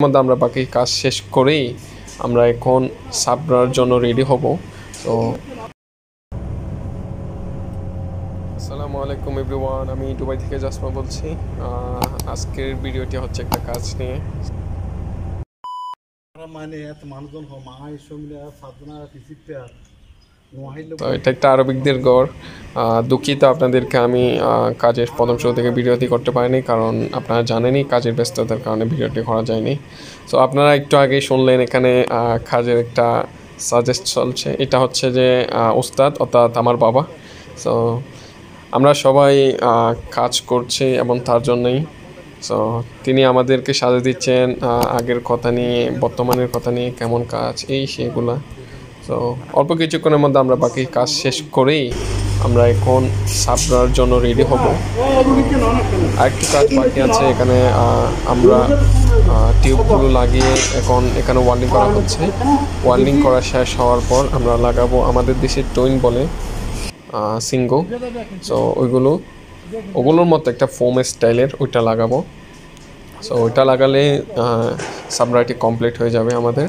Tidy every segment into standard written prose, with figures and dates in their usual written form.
মধ্যে আমরা বাকি কাজ শেষ করেই আমরা এখন সাবরার জন্য রেডি হব। তো আসসালামু আলাইকুম এভরিওয়ান, আমি দুবাই থেকে জাসমা বলছি। আজকের ভিডিওটি হচ্ছে একটা কাজ নিয়ে। তো এটা একটা আরবিকদের গড়। দুঃখিত আপনাদেরকে আমি কাজের প্রথম শুরু থেকে ভিডিওটি করতে পারিনি, কারণ আপনারা জানেনই কাজের ব্যস্ততার কারণে ভিডিওটি করা যায়নি। সো আপনারা একটু আগেই শুনলেন এখানে কাজের একটা সাজেস্ট চলছে। এটা হচ্ছে যে ওস্তাদ অর্থাৎ আমার বাবা। সো আমরা সবাই কাজ করছি এবং তার জন্যই। সো তিনি আমাদেরকে সাজা দিচ্ছেন আগের কথা নিয়ে, বর্তমানের কথা নিয়ে, কেমন কাজ এই সেগুলা। তো অল্প কিছুক্ষণের মধ্যে আমরা বাকি কাজ শেষ করেই আমরা এখন সাবরার জন্য রেডি হব। আরেকটু কাজ বাকি আছে এখানে। আমরা টিউবগুলো লাগিয়ে এখন এখানে ওয়েল্ডিং করা হচ্ছে। ওয়েল্ডিং করা শেষ হওয়ার পর আমরা লাগাবো, আমাদের দেশে টুইন বলে, সিঙ্গো। সো ওগুলোর মতো একটা ফোম স্টাইলের ওইটা লাগাবো। সো ওইটা লাগালে সাবরাটি কমপ্লিট হয়ে যাবে আমাদের।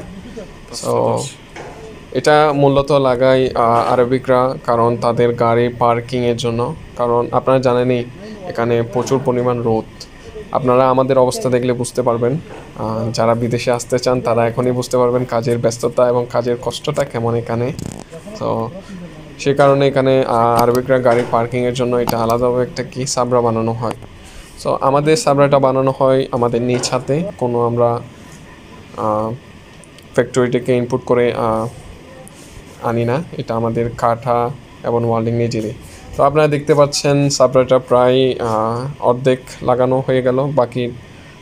সো এটা মূলত লাগাই আরবিকরা, কারণ তাদের গাড়ি পার্কিংয়ের জন্য। কারণ আপনারা জানেনই এখানে প্রচুর পরিমাণ রোদ। আপনারা আমাদের অবস্থা দেখলে বুঝতে পারবেন। যারা বিদেশে আসতে চান তারা এখনই বুঝতে পারবেন কাজের ব্যস্ততা এবং কাজের কষ্টটা কেমন এখানে। তো সে কারণে এখানে আরবিকরা গাড়ি পার্কিংয়ের জন্য এটা আলাদাভাবে একটা সাবরা বানানো হয়। সো আমাদের সাবরাটা বানানো হয় আমাদের নিজ হাতে, কোনো আমরা ফ্যাক্টরি থেকে ইনপুট করে আনি না। এটা আমাদের কাঠা এবং ওয়েল্ডিং নিজেরই। তো আপনারা দেখতে পাচ্ছেন সাবরাটা প্রায় অর্ধেক লাগানো হয়ে গেল, বাকি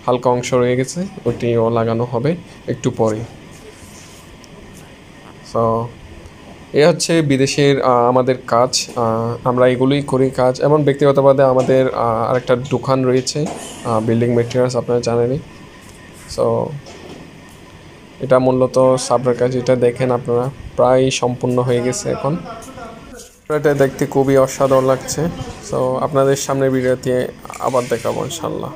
হালকা অংশ রয়ে গেছে, ওইটিও লাগানো হবে একটু পরে। সো এ হচ্ছে বিদেশের আমাদের কাজ। আমরা এগুলোই করি কাজ। এবং ব্যক্তিগতভাবে আমাদের আরেকটা দোকান রয়েছে বিল্ডিং মেটেরিয়ালস, আপনারা জানেনই। সো এটা মূলত সাবরার কাজ। এটা দেখেন আপনারা প্রায় সম্পূর্ণ হয়ে গেছে এখন। এটা দেখতে খুবই অসাধারণ লাগছে। সো আপনাদের সামনে ভিডিওতে আবার দেখাবো ইনশাল্লাহ।